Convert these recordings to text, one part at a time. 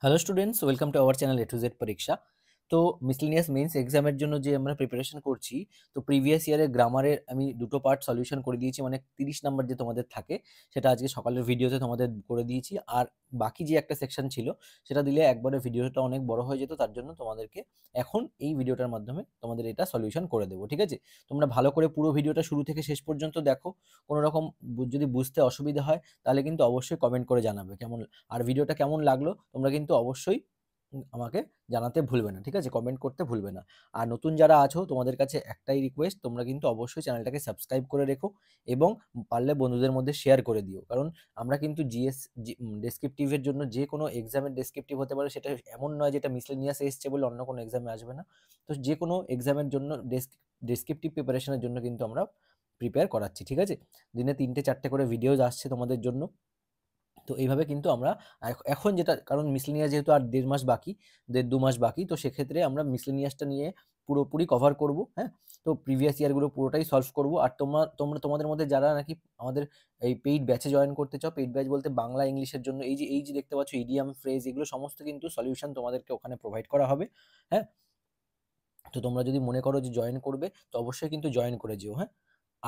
Hello students, welcome to our channel A to Z পরীক্ষা। তো miscellaneous men's এক্সামের জন্য যে আমরা প্রিপারেশন করছি, তো প্রিভিয়াস ইয়ারের গ্রামারের আমি দুটো পার্ট সলিউশন করে দিয়েছি, মানে 30 নাম্বার যে তোমাদের থাকে সেটা আজকে সকালের ভিডিওতে তোমাদের করে দিয়েছি। আর বাকি যে একটা সেকশন ছিল সেটা দিলে একবারে ভিডিওটা অনেক বড় হয়ে যেত, তার জন্য তোমাদেরকে এখন এই ভিডিওটার মাধ্যমে তোমাদের এটা সলিউশন করে দেবো। ঠিক আছে, তোমরা ভালো করে পুরো ভিডিওটা শুরু থেকে শেষ পর্যন্ত দেখো। কোনো রকম যদি বুঝতে অসুবিধা হয় তাহলে কিন্তু অবশ্যই কমেন্ট করে জানাবে কেমন, আর ভিডিওটা কেমন লাগলো তোমরা কিন্তু অবশ্যই আমাকে জানাতে ভুলবে না। ঠিক আছে, কমেন্ট করতে ভুলবে না। আর নতুন যারা আছো তোমাদের কাছে একটাই রিকোয়েস্ট, তোমরা কিন্তু অবশ্যই চ্যানেলটাকে সাবস্ক্রাইব করে রেখো এবং পারলে বন্ধুদের মধ্যে শেয়ার করে দিও। কারণ আমরা কিন্তু জিএস ডেসক্রিপটিভের জন্য যে কোনো এক্সামের ডেসক্রিপটিভ হতে পারে, সেটা এমন নয় যেটা মিসলেনিয়াস এসছে বলে অন্য কোনো এক্সামে আসবে না। তো যে কোনো এক্সামের জন্য ডেসক্রিপটিভ প্রিপারেশনের জন্য কিন্তু আমরা প্রিপেয়ার করাচ্ছি। ঠিক আছে, দিনে 3-4টে করে ভিডিওজ আসছে তোমাদের জন্য। তো এইভাবে কিন্তু আমরা এখন যেটা, কারণ মিসলেনিয়াস যেহেতু আর 1.5 মাস বাকি, 1.5-2 মাস বাকি, তো সেক্ষেত্রে আমরা মিসলেনিয়াসটা নিয়ে পুরোপুরি কভার করব। হ্যাঁ, তো প্রিভিয়াস ইয়ারগুলো পুরোটাই সলভ করব। আর তোমাদের মধ্যে যারা নাকি আমাদের এই পেইড ব্যাচে জয়েন করতে চাও, পেইড ব্যাচ বলতে বাংলা ইংলিশের জন্য এই যে দেখতে পাচ্ছ ইডিয়াম ফ্রেজ, এগুলো সমস্ত কিন্তু সলিউশন তোমাদেরকে ওখানে প্রোভাইড করা হবে। হ্যাঁ, তো তোমরা যদি মনে করো যে জয়েন করবে তো অবশ্যই কিন্তু জয়েন করে যেও। হ্যাঁ,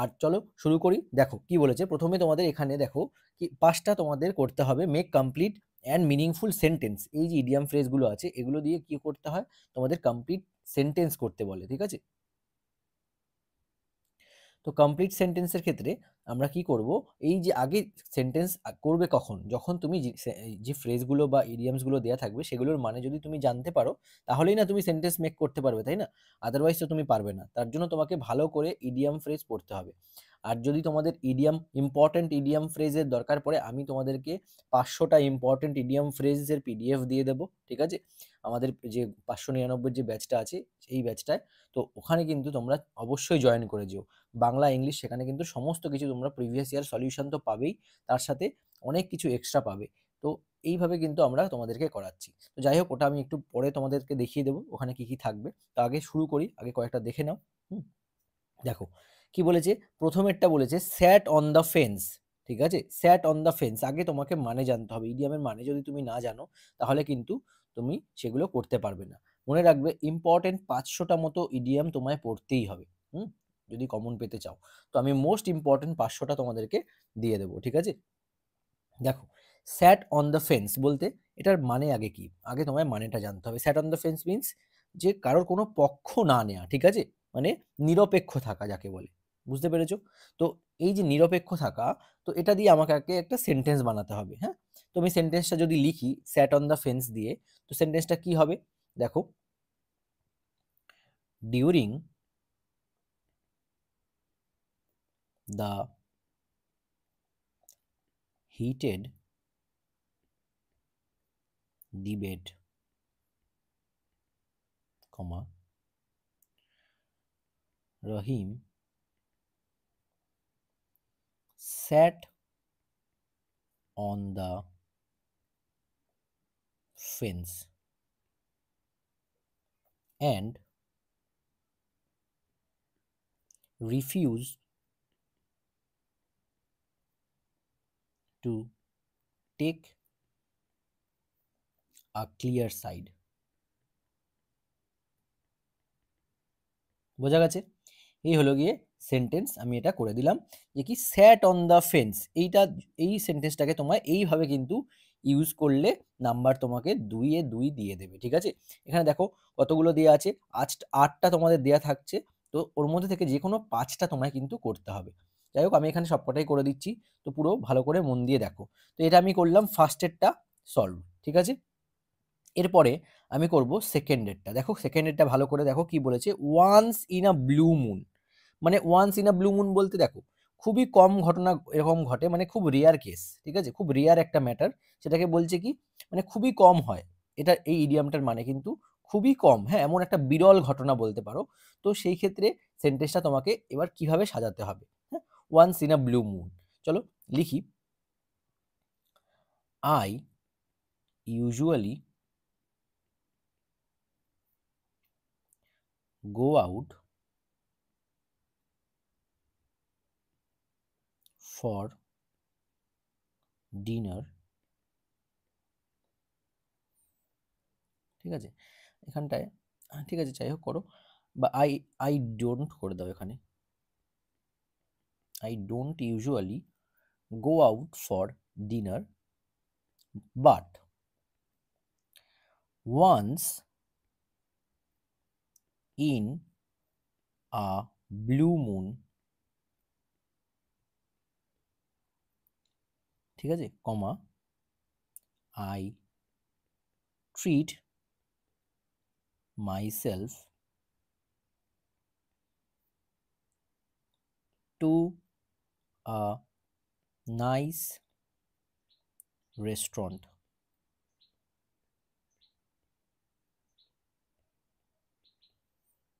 আর চলো শুরু করি। দেখো কি বলেছে, প্রথমে তোমাদের এখানে দেখো কি 5টা তোমাদের করতে হবে make complete and meaningful sentence. এই যে ইডিয়াম ফ্রেজগুলো আছে এগুলো দিয়ে কি করতে হয়, তোমাদের কমপ্লিট সেন্টেন্স করতে বলে। ঠিক আছে, তো কমপ্লিট সেন্টেন্সের ক্ষেত্রে আমরা কি করব, এই যে আগে সেন্টেন্স করবে কখন, যখন তুমি যে ফ্রেজগুলো বা ইডিয়ামসগুলো দেওয়া থাকবে সেগুলোর মানে যদি তুমি জানতে পারো, তাহলেই না তুমি সেন্টেন্স মেক করতে পারবে, তাই না? আদারওয়াইজ তো তুমি পারবে না। তার জন্য তোমাকে ভালো করে ইডিয়াম ফ্রেজ পড়তে হবে। আর যদি তোমাদের ইম্পর্টেন্ট ইডিয়াম ফ্রেজের দরকার পড়ে, আমি তোমাদেরকে 500টা ইম্পর্টেন্ট ইডিয়াম ফ্রেজের পিডিএফ দিয়ে দেবো। ঠিক আছে, আমাদের যে 599 যে ব্যাচটা আছে এই ব্যাচটায়, তো ওখানে কিন্তু তোমরা অবশ্যই জয়েন করে যেও। বাংলা ইংলিশ সেখানে কিন্তু সমস্ত কিছু তোমরা প্রিভিয়াস ইয়ার সলিউশন তো পাবেই, তার সাথে অনেক কিছু এক্সট্রা পাবে। তো এইভাবে কিন্তু আমরা তোমাদেরকে করাচ্ছি। তো যাই হোক, ওটা আমি একটু পরে তোমাদেরকে দেখিয়ে দেবো ওখানে কি কি থাকবে। তো আগে শুরু করি, আগে কয়েকটা দেখে নাও। হুম, দেখো কি বলেছে। প্রথমেরটা বলেছে স্যাট অন দ্য ফেন্স। ঠিক আছে, স্যাট অন দ্য ফেন্স আগে তোমাকে মানে জানতে হবে। ইডিয়ামের মানে যদি তুমি না জানো তাহলে কিন্তু তুমি সেগুলো করতে পারবে না। মনে রাখবে ইম্পর্টেন্ট 500টা মতো ইডিয়াম তোমায় পড়তেই হবে। হুম, যদি কমন পেতে চাও, তো আমি মোস্ট ইম্পর্টেন্ট 500টা তোমাদেরকে দিয়ে দেবো। ঠিক আছে, দেখো স্যাট অন দ্য ফেন্স বলতে এটার মানে আগে কি, আগে তোমায় মানেটা জানতে হবে। Sat on the fence means যে কারোর কোনো পক্ষ না নেওয়া। ঠিক আছে, মানে নিরপেক্ষ থাকা যাকে বলে, বুঝতে পেরেছো? তো এই যে নিরপেক্ষ থাকা, তো এটা দিয়ে আমাকে আগে একটা সেন্টেন্স বানাতে হবে। হ্যাঁ, তো আমি সেন্টেন্সটা যদি লিখি স্যাট অন দ্য ফেন্স দিয়ে, তো সেন্টেন্সটা কি হবে দেখো, during the heated debate, comma, Rahim sat on the fence and refused to take a clear side. বোঝা গেছে? এই হলো গিয়ে সেন্টেন্স, আমি এটা করে দিলাম যে কি স্যাট অন দ্য ফেন্স। এই সেন্টেন্সটাকে তোমার এইভাবে কিন্তু ইউজ করলে নাম্বার তোমাকে 2-2 দিয়ে দেবে। ঠিক আছে, এখানে দেখো কতগুলো দেওয়া আছে, 8টা তোমাদের দেওয়া থাকছে। তো ওর মধ্যে থেকে যে কোনো 5টা তোমায় কিন্তু করতে হবে। যাই হোক, আমি এখানে সবকটাই করে দিচ্ছি, তো পুরো ভালো করে মন দিয়ে দেখো। তো এটা আমি করলাম ফার্স্টেরটা সলভ। ঠিক আছে, এরপরে আমি করব সেকেন্ডেরটা। দেখো সেকেন্ডেরটা ভালো করে দেখো কি বলেছে, once in a blue moon. মানে once in a blue moon বলতে দেখো খুবই কম ঘটনা এরকম ঘটে, মানে খুব রেয়ার কেস। ঠিক আছে, খুব রেয়ার একটা ম্যাটার, সেটাকে বলছে কি, মানে খুবই কম হয়। এটা এই ইডিয়ামটার মানে কিন্তু খুবই কম। হ্যাঁ, এমন একটা বিরল ঘটনা বলতে পারো। তো সেই ক্ষেত্রে সেন্টেন্সটা তোমাকে এবার কিভাবে সাজাতে হবে। হ্যাঁ, once in a blue moon, চলো লিখি। I usually go out for dinner ঠিক আছে, এখানটায় ঠিক আছে যাই হোক করো, বা আই আই ডোন্ট করে দাও এখানে, I don't usually go out for dinner, but once in a blue moon, ঠিক আছে, কমা, I treat myself to a nice restaurant.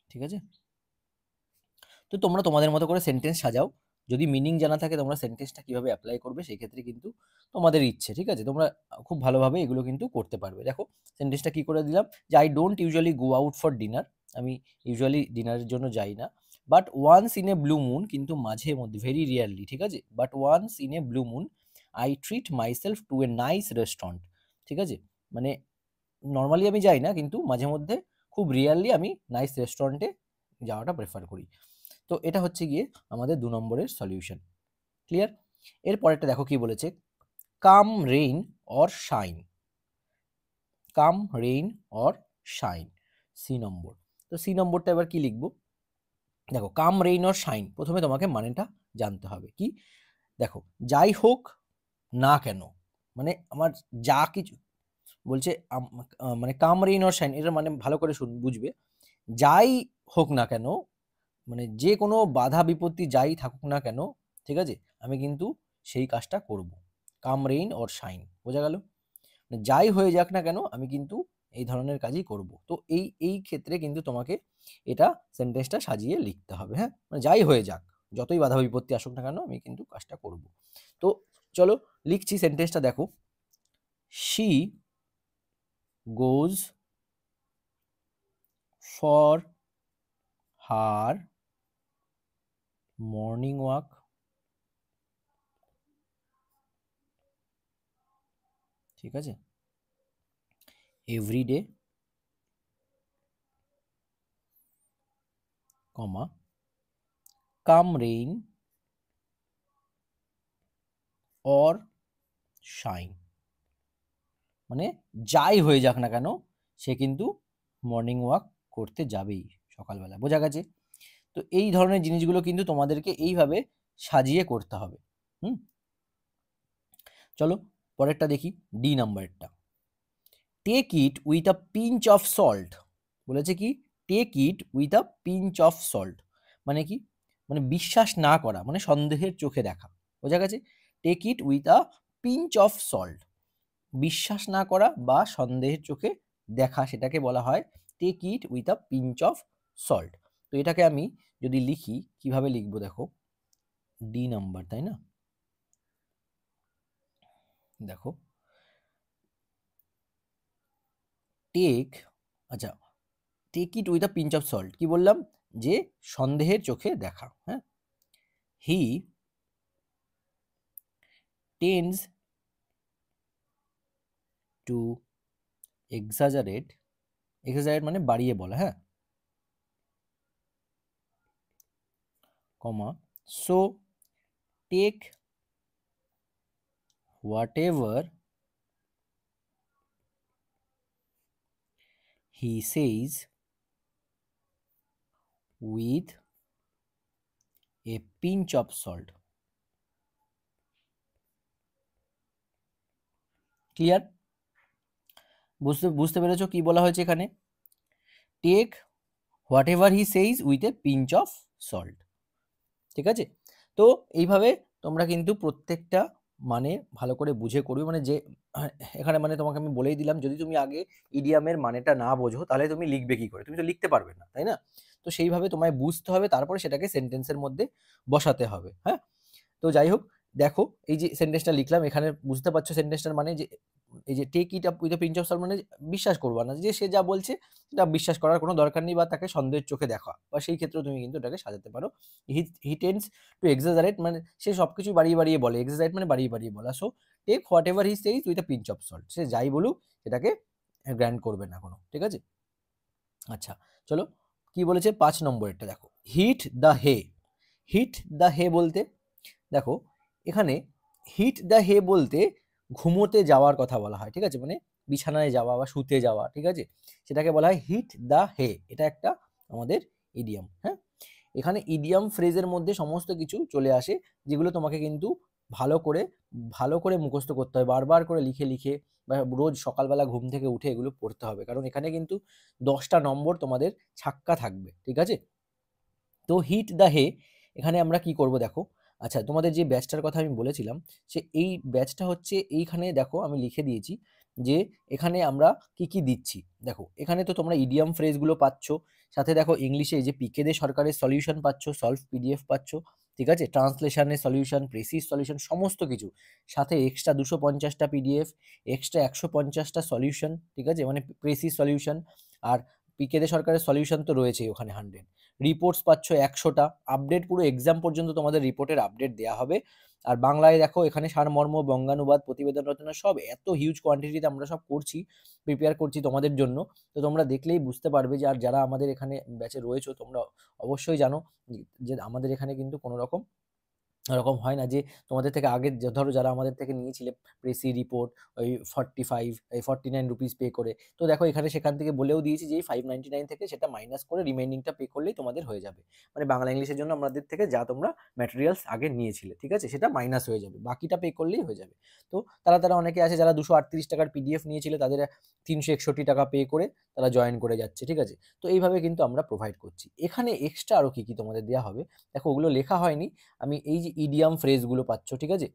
ঠিক আছে, তো তোমরা তোমাদের মতো করে সেন্টেন্স সাজাও। যদি মিনিং জানা থাকে তোমরা সেন্টেন্সটা কিভাবে অ্যাপ্লাই করবে সেই ক্ষেত্রে কিন্তু তোমাদের ইচ্ছে, ঠিক আছে, তোমরা খুব ভালোভাবে এগুলো কিন্তু করতে পারবে। দেখো সেন্টেন্সটা কি করে দিলাম, যে I don't usually go out for dinner, আমি ইউজুয়ালি ডিনারের জন্য যাই না, but once in a blue moon, কিন্তু মাঝে মধ্যে, ভেরি রিয়ারলি, ঠিক আছে, but once in a blue moon I treat myself to a nice restaurant. ঠিক আছে, মানে নর্মালি আমি যাই না, কিন্তু মাঝে মধ্যে খুব রিয়ারলি আমি নাইস রেস্টুরেন্টে যাওয়াটা প্রেফার করি। তো এটা হচ্ছে গিয়ে আমাদের 2 নম্বরের সলিউশন। ক্লিয়ার? এর পরেরটা দেখো কি বলেছে, come rain or shine, come rain or shine, C number. তো সি নম্বরটা এবার কি লিখবো, দেখো কাম রেইন অর শাইন, প্রথমে তোমাকে মানেটা জানতে হবে কি, দেখো যাই হোক না কেন, মানে আমার যা কিছু বলছে, মানে কাম রেইন অর শাইন, এটা মানে ভালো করে বুঝবে, যাই হোক না কেন, মানে যে কোনো বাধা বিপত্তি যাই থাকুক না কেন, ঠিক আছে, আমি কিন্তু সেই কাজটা করব, কাম রেইন অর শাইন, বোঝা গেল, মানে যাই হয়ে যাক না কেন আমি কিন্তু এই ধরনের কাজই করব। তো এই ক্ষেত্রে কিন্তু তোমাকে এটা সেন্টেন্সটা সাজিয়ে লিখতে হবে, হ্যাঁ, মানে যাই হয়ে যাক, যতই বাধা বিপত্তি আসুক না কেন আমি কিন্তু কাজটা করব। তো চলো লিখছি সেন্টেন্সটা, দেখো, she goes for her morning walk, ঠিক আছে, every day, comma, come rain or shine, মানে যাই হয়ে যাক না কেন সে কিন্তু মর্নিং ওয়াক করতে যাবেই সকালবেলা, বোঝা গেছে? তো এই ধরনের জিনিসগুলো কিন্তু তোমাদেরকে এইভাবে সাজিয়ে করতে হবে। চলো পরেরটা দেখি, ডি নাম্বারটা, take it with a pinch of salt, বলেছে কি, take it with a pinch of salt, মানে কি, মানে বিশ্বাস না করা, মানে সন্দেহের চোখে দেখা, বোঝা গেছে, take it with a pinch of salt, বিশ্বাস না করা বা সন্দেহের চোখে দেখা, সেটাকে বলা হয় take it with a pinch of salt. তো এটাকে আমি যদি লিখি কিভাবে লিখবো, দেখো ডি নাম্বার, তাই না, দেখো টেক, আচ্ছা, take it with a pinch of salt, কি বললাম, যে সন্দেহের চোখে দেখা, হ্যাঁ, he tends to exaggerate, exaggerate মানে বাড়িয়ে বলা, হ্যাঁ, comma, so take whatever he says with a pinch of salt. Clear? বুঝতে পেরেছো কি বলা হয়েছে এখানে, take whatever he says with a pinch of salt, ঠিক আছে। তো এইভাবে তোমরা কিন্তু প্রত্যেকটা মানে ভালো করে বুঝে করবে, মানে যে এখানে মানে তোমাকে আমি বলেই দিলাম, যদি তুমি আগে ইডিয়ামের মানেটা না বোঝো তাহলে তুমি লিখবে কি করে, তুমি তো লিখতে পারবে না, তাই না? তো সেইভাবে তোমায় বুঝতে হবে, তারপরে সেটাকে সেন্টেন্সের মধ্যে বসাতে হবে, হ্যাঁ। তো যাই হোক, দেখো এই যে সেন্টেন্সটা লিখলাম এখানে, বুঝতে পারছো সেন্টেন্সটার মানে, যে এই যে take it up with a pinch of salt, মানে বিশ্বাস করবা না, যে সে যা বলছে সেটা বিশ্বাস করার কোনো দরকার নেই, বা তাকে সন্দেহের চোখে দেখা, বা সেই ক্ষেত্রে তুমি কিন্তু এটাকে সাজাতে পারো, হি টেন্ডস টু এক্সাজারেট, মানে সে সবকিছু বাড়িয়ে বাড়িয়ে বলে, এক্সাজারেট মানে বাড়িয়ে বাড়িয়ে বলা, so take whatever he says with a pinch of salt, সে যাই বলুক সেটাকে গ্র্যান্ট করবে না কোনো, ঠিক আছে। আচ্ছা চলো কি বলেছে 5 নম্বরেরটা দেখো, hit the hay. Hit the hay বলতে দেখো এখানে হিট দ্য হে বলতে ঘুমোতে যাওয়ার কথা বলা হয়, ঠিক আছে, মানে বিছানায় যাওয়া বা শুতে যাওয়া, ঠিক আছে, সেটাকে বলা হয় হিট দ্য হে। এটা একটা আমাদের ইডিয়াম। হ্যাঁ, এখানে ইডিয়াম ফ্রেজের মধ্যে সমস্ত কিছু চলে আসে যেগুলো তোমাকে কিন্তু ভালো করে ভালো করে মুখস্থ করতে হয়, বারবার করে লিখে লিখে বা রোজ সকালবেলা ঘুম থেকে উঠে এগুলো পড়তে হবে, কারণ এখানে কিন্তু 10টা নম্বর তোমাদের ছাক্কা থাকবে, ঠিক আছে। তো হিট দ্য হে এখানে আমরা কি করব দেখো। আচ্ছা তোমাদের যে ব্যাচটার কথা আমি বলেছিলাম, সে এই ব্যাচটা হচ্ছে এইখানে দেখো আমি লিখে দিয়েছি যে এখানে আমরা কি কি দিচ্ছি। দেখো এখানে তো তোমরা ইডিয়াম ফ্রেজগুলো পাচ্ছ, সাথে দেখো ইংলিশে যে পিকে দে সরকারের সলিউশন পাচ্ছ, সলভ পিডিএফ পাচ্ছ, ঠিক আছে, ট্রান্সলেশনের সলিউশন, প্রেসিস সলিউশন সমস্ত কিছু, সাথে এক্সট্রা 250টা পিডিএফ, এক্সট্রা 150টা সলিউশন, ঠিক আছে, মানে প্রেসিস সলিউশন। আর পিকে দে সরকারের সলিউশন তো রয়েছেই ওখানে 100, রিপোর্টস পাচ্ছ 100টা, আপডেট পুরো এক্সাম পর্যন্ত তোমাদের রিপোর্টের আপডেট দেওয়া হবে। আর বাংলায় দেখো এখানে সারমর্ম, বঙ্গানুবাদ, প্রতিবেদন রচনা সব এত হিউজ কোয়ান্টিটিতে আমরা সব করছি, প্রিপেয়ার করছি তোমাদের জন্য। তো তোমরা দেখলেই বুঝতে পারবে যে, আর যারা আমাদের এখানে ব্যাচে রয়েছো তোমরা অবশ্যই জানো যে আমাদের এখানে কিন্তু কোনো রকম এরকম হয় না যে তোমাদের থেকে আগে ধরো যারা আমাদের থেকে নিয়েছিলে প্রেসি রিপোর্ট ওই 45 এই 49 রুপিস পে করে, তো দেখো এখানে সেখান থেকে বলেও দিয়েছি যে এই 599 থেকে সেটা মাইনাস করে রিমেইনিংটা পে করলেই তোমাদের হয়ে যাবে, মানে বাংলা ইংলিশের জন্য আমাদের থেকে যা তোমরা ম্যাটেরিয়ালস আগে নিয়েছিলে, ঠিক আছে, সেটা মাইনাস হয়ে যাবে, বাকিটা পে করলেই হয়ে যাবে। তো তারা অনেকে আছে যারা 238 টাকার পিডিএফ নিয়েছিল, তাদের 361 টাকা পে করে তারা জয়েন করে যাচ্ছে, ঠিক আছে। তো এইভাবে কিন্তু আমরা প্রোভাইড করছি। এখানে এক্সট্রা আরও কি কি তোমাদের দেওয়া হবে দেখো, ওগুলো লেখা হয়নি, আমি এই যে ইডিয়াম ফ্রেজগুলো পাচ্ছ, ঠিক আছে,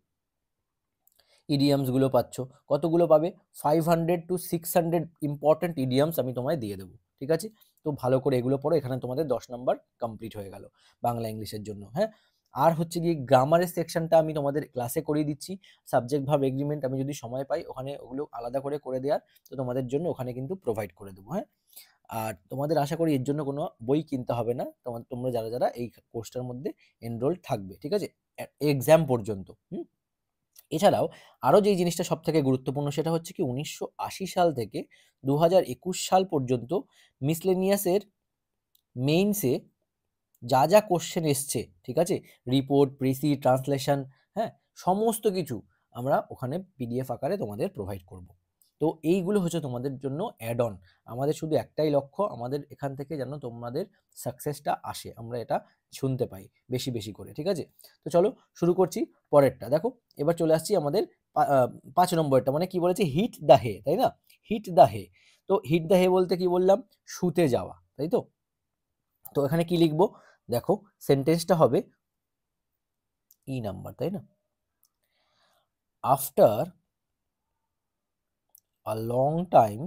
ইডিয়ামসগুলো পাচ্ছ, কতগুলো পাবে 500 to 600 ইম্পর্টেন্ট ইডিয়ামস আমি তোমায় দিয়ে দেবো, ঠিক আছে। তো ভালো করে এগুলো পড়ো, এখানে তোমাদের 10 নাম্বার কমপ্লিট হয়ে গেল বাংলা ইংলিশের জন্য। হ্যাঁ, আর হচ্ছে গিয়ে গ্রামারের সেকশনটা আমি তোমাদের ক্লাসে করিয়ে দিচ্ছি, সাবজেক্ট ভার্ব এগ্রিমেন্ট আমি যদি সময় পাই ওখানে ওগুলো আলাদা করে দেওয়ার, তো তোমাদের জন্য ওখানে কিন্তু প্রোভাইড করে দেবো। হ্যাঁ, আর তোমাদের আশা করি এর জন্য কোনো বই কিনতে হবে না, তোমরা যারা এই কোর্সটার মধ্যে এনরোল থাকবে, ঠিক আছে, এক্সাম পর্যন্ত। এছাড়াও আরও যেই জিনিসটা সব থেকে গুরুত্বপূর্ণ সেটা হচ্ছে কি 1980 সাল থেকে 2021 সাল পর্যন্ত মিসলেনিয়াসের মেইনসে যা যা কোশ্চেন এসছে, ঠিক আছে, রিপোর্ট, প্রিসি, ট্রান্সলেশন, হ্যাঁ, সমস্ত কিছু আমরা ওখানে পিডিএফ আকারে তোমাদের প্রোভাইড করব। তো এইগুলো হচ্ছে তোমাদের জন্য অ্যাড অন। আমাদের শুধু একটাই লক্ষ্য, আমাদের এখান থেকে যেন তোমাদের সাকসেসটা আসে, আমরা এটা শুনতে পাই বেশি বেশি করে, ঠিক আছে। তো চলো শুরু করছি পরেরটা। দেখো এবার চলে আসছি আমাদের 5 নম্বরটা, মানে কি বলেছে হিট দ্য হে, তাই না, হিট দ্য হে। তো হিট দ্য হে বলতে কি বললাম, শুতে যাওয়া, তাই তো। তো এখানে কি লিখবো দেখো, সেন্টেন্সটা হবে নাম্বার, তাই না, after a long time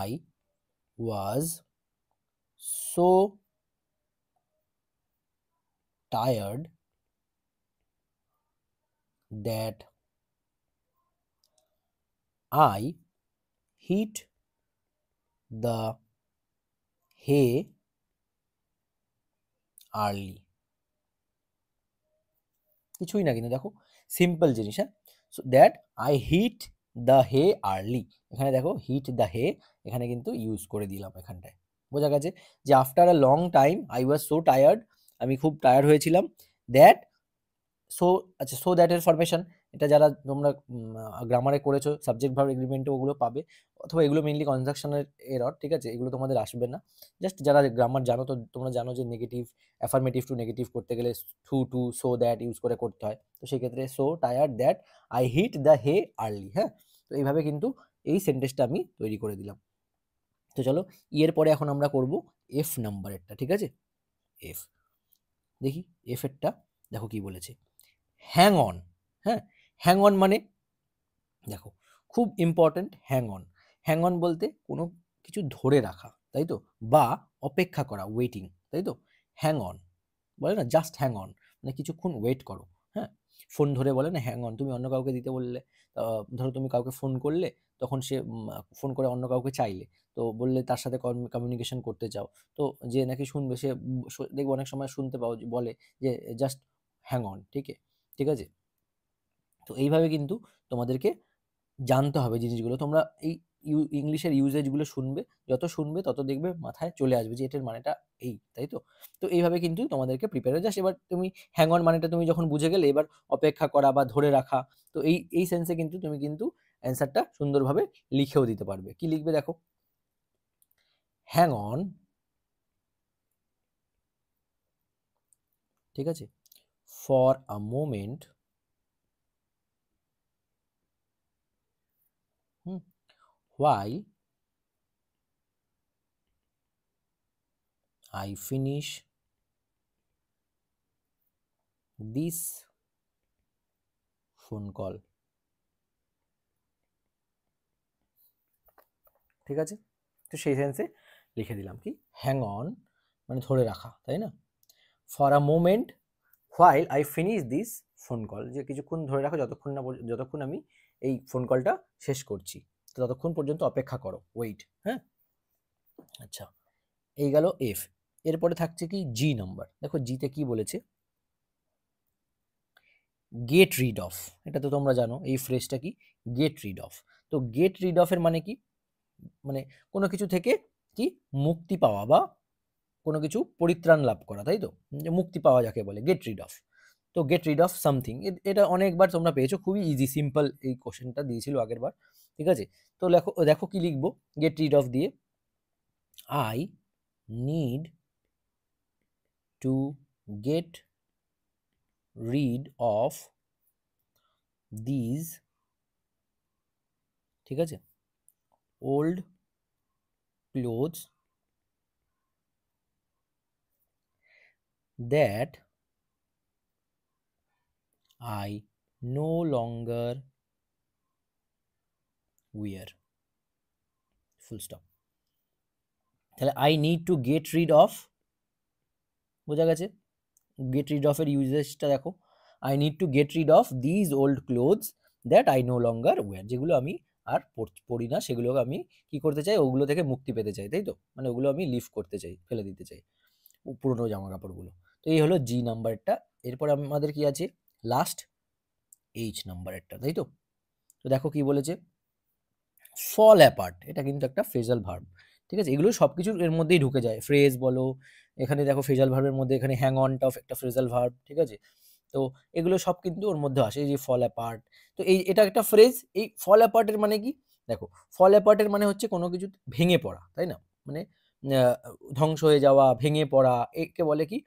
I was so tired that I hit the hay early। কিছুই না কিন্তু দেখো, সিম্পল জিনিস। হ্যাঁ, so that I hit the hay early, এখানে দেখো হিট দ্য হে এখানে কিন্তু ইউজ করে দিলাম এখানটায়, বোঝা গেছে যে after a long time I was so tired, আমি খুব টায়ার্ড হয়েছিলাম, দ্যাট সো, আচ্ছা সো দ্যাটের ফরমেশন, এটা যারা তোমরা গ্রামারে করেছো সাবজেক্ট ভার্ব এগ্রিমেন্টে ওগুলো পাবে, অথবা এগুলো মেইনলি কনজাকশনের এরর, ঠিক আছে, এগুলো তোমাদের আসবে না। জাস্ট যারা গ্রামার জানো তো তোমরা জানো যে নেগেটিভ, অ্যাফার্মেটিভ টু নেগেটিভ করতে গেলে টু সো দ্যাট ইউজ করে করতে হয়, তো সেই ক্ষেত্রে so tired that I hit the hay early. হ্যাঁ, তো এইভাবে কিন্তু এই সেন্টেন্সটা আমি তৈরি করে দিলাম। তো চলো এর পরে এখন আমরা করব এফ নাম্বারেরটা, ঠিক আছে, এফ, দেখি এফ এরটা দেখো কি বলেছে, হ্যাং অন। হ্যাঁ, হ্যাং অন মানে দেখো খুব ইম্পর্ট্যান্ট, হ্যাং অন বলতে কোনো কিছু ধরে রাখা, তাই তো, বা অপেক্ষা করা, ওয়েটিং, তাই তো, হ্যাং অন বলে না, জাস্ট হ্যাং অন মানে কিছুক্ষণ ওয়েট করো। হ্যাঁ, ফোন ধরে বলে না হ্যাং অন, তুমি অন্য কাউকে দিতে বললে, ধরো তুমি কাউকে ফোন করলে, তখন সে ফোন করে অন্য কাউকে চাইলে, তো বললে তার সাথে কমিউনিকেশন করতে চাও, তো যে নাকি শুনবে সে দেখবো অনেক সময় শুনতে পাও বলে যে জাস্ট হ্যাং অন, ঠিক আছে। তো এইভাবে কিন্তু তোমাদেরকে জানতে হবে জিনিসগুলো। তোমরা এই ইংলিশের ইউজেজগুলো শুনবে, যত শুনবে তত দেখবে মাথায় চলে আসবে যে এটার মানেটা এই, তাই তো? তো এইভাবে কিন্তু তোমাদেরকে প্রিপেয়ার হয়ে যাস। এবার তুমি হ্যাং অন মানেটা তুমি যখন বুঝে গেলে, এবার অপেক্ষা করা বা ধরে রাখা, তো এই সেন্সে কিন্তু তুমি কিন্তু অ্যান্সারটা সুন্দরভাবে লিখেও দিতে পারবে। কি লিখবে দেখো, হ্যাং অন, ঠিক আছে, for a moment, while I finish this phone call, ঠিক আছে। তো সেই সেন্সে লিখে দিলাম কি, হ্যাং অন মানে ধরে রাখা, তাই না, for a moment while I finish this phone call, যে কিছুক্ষণ ধরে রাখো, যতক্ষণ আমি এই ফোন কলটা শেষ করছি, তো ততক্ষণ পর্যন্ত অপেক্ষা করো, ওয়েট। হ্যাঁ, আচ্ছা, এই গেল এফ। এরপরে থাকছে কি জি নাম্বার। দেখো জিতে কি বলেছে, গেট রিড অফ। এটা তো তোমরা জানো এই ফ্রেজটা কি, গেট রিড অফ। তো গেট রিড অফের মানে কি, মানে কোনো কিছু থেকে কি মুক্তি পাওয়া বা কোনো কিছু পরিত্রাণ লাভ করা, তাই তো, যে মুক্তি পাওয়া যাকে বলে গেট রিড অফ। তো গেট রিড অফ সামথিং, এটা অনেকবার তোমরা পেয়েছো, খুবই ইজি সিম্পল এই কোশ্চেনটা দিয়েছিল আগের বার, ঠিক আছে। তো দেখো দেখো কি লিখবো গেট রিড অফ দিয়ে, I need to get rid of these, ঠিক আছে, old clothes that I no longer wear, full stop. তাহলে I need to get rid of, বোঝা গেছে, গেট রিড অফ এর ইউজেসটা দেখো, I need to get rid of these old clothes that I no longer wear, যেগুলো আমি আর পরি না, সেগুলোকে আমি কি করতে চাই, ওগুলো থেকে মুক্তি পেতে চাই, তাই তো, মানে ওগুলো আমি লিভ করতে চাই, ফেলে দিতে চাই, পুরনো জামা কাপড়গুলো। তো এই হলো জি নাম্বারটা। এরপর আমাদের কি আছে, লাস্ট এইচ নাম্বারেরটা, তাই তো। তো দেখো কি বলেছে, ফল অ্যাপার্ট, এটা কিন্তু একটা ফ্রেজাল ভার্ব, ঠিক আছে। এগুলো সবকিছু এর মধ্যেই ঢুকে যায়, ফ্রেজ বলো, এখানে দেখো ফ্রেজাল ভার্বের মধ্যে এখানে হ্যাং অনটাও একটা ফ্রেজাল ভার্ব, ঠিক আছে। তো এগুলো সব কিন্তু ওর মধ্যে আসে, এই যে ফল অ্যাপার্ট। তো এটা একটা ফ্রেজ। এই ফল অ্যাপার্টের মানে কি, দেখো ফল অ্যাপার্টের মানে হচ্ছে কোনো কিছু ভেঙে পড়া, তাই না, মানে আহ, ধ্বংস হয়ে যাওয়া, ভেঙে পড়া, একে বলে কি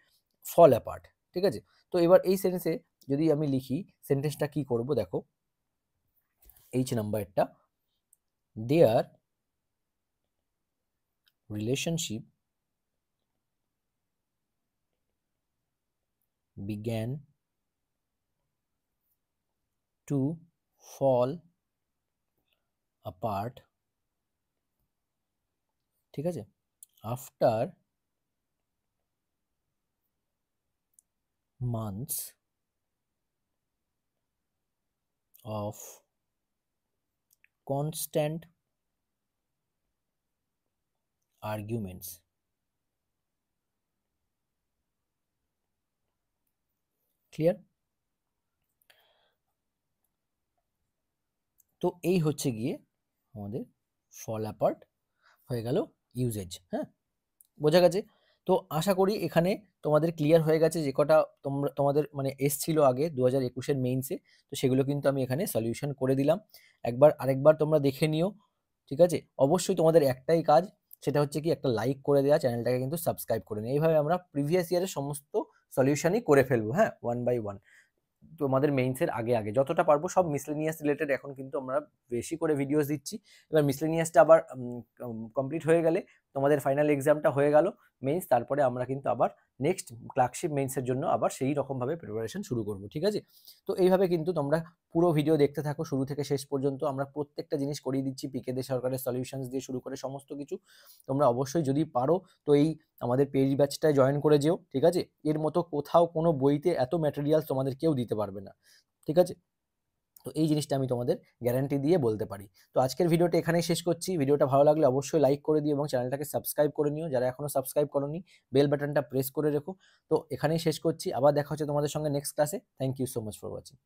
ফল অ্যাপার্ট, ঠিক আছে। তো এবার এই সেন্টেন্সে যদি আমি লিখি, সেন্টেন্সটা কি করব দেখো, এইচ নাম্বারটা, দেয়ার relationship began to fall apart, ঠিক আছে, after months of constant arguments, clear. তো এই হচ্ছে গিয়ে আমাদের ফল অ্যাপার্ট হয়ে গেল ইউজেজ। হ্যাঁ, বোঝা গেছে। তো আশা করি এখানে তোমাদের ক্লিয়ার হয়ে গেছে, যে কটা তোমাদের মানে এসছিল আগে 2021-এর মেইনসে, তো সেগুলো কিন্তু আমি এখানে সলিউশন করে দিলাম। আরেকবার তোমরা দেখে নিও, ঠিক আছে। অবশ্যই তোমাদের একটাই কাজ, সেটা হচ্ছে কি একটা লাইক করে দেওয়া, চ্যানেলটাকে কিন্তু সাবস্ক্রাইব করে নিও। এইভাবে আমরা প্রিভিয়াস ইয়ারের সমস্ত সলিউশনই করে ফেলবো, হ্যাঁ, ওয়ান বাই ওয়ান। তোমাদের মেইনসের আগে আগে যতটা পারবো, সব মিসলেনিয়াস রিলেটেড এখন কিন্তু আমরা বেশি করে ভিডিওস দিচ্ছি। এবার মিসলেনিয়াসটা আবার কমপ্লিট হয়ে গেলে, তোমাদের ফাইনাল এক্সামটা হয়ে গেল মেইনস, তারপরে আমরা কিন্তু আবার নেক্সট ক্লার্কশিপ মেইনসের জন্য আবার সেই রকমভাবে প্রিপারেশন শুরু করব, ঠিক আছে। তো এইভাবে কিন্তু তোমরা পুরো ভিডিও দেখতে থাকো শুরু থেকে শেষ পর্যন্ত। আমরা প্রত্যেকটা জিনিস করিয়ে দিচ্ছি, পিকে দে সরকারের সলিউশনস দিয়ে শুরু করে সমস্ত কিছু। তোমরা অবশ্যই যদি পারো তো এই আমাদের পেজ ব্যাচটায় জয়েন করে যেও, ঠিক আছে। এর মতো কোথাও কোনো বইতে এত ম্যাটেরিয়ালস তোমাদের কেউ দিতে পারবে না, ঠিক আছে। তো এই জিনিসটা আমি তোমাদের গ্যারান্টি দিয়ে বলতে পারি। তো আজকের ভিডিওটা এখানেই শেষ করছি। ভিডিওটা ভালো লাগলে অবশ্যই লাইক করে দিও এবং চ্যানেলটাকে সাবস্ক্রাইব করে নিও। যারা এখনো সাবস্ক্রাইব করোনি, বেল বাটনটা প্রেস করে রেখো। তো এখানেই শেষ করছি। আবার দেখা হচ্ছে তোমাদের সঙ্গে নেক্সট ক্লাসে। Thank you so much for watching.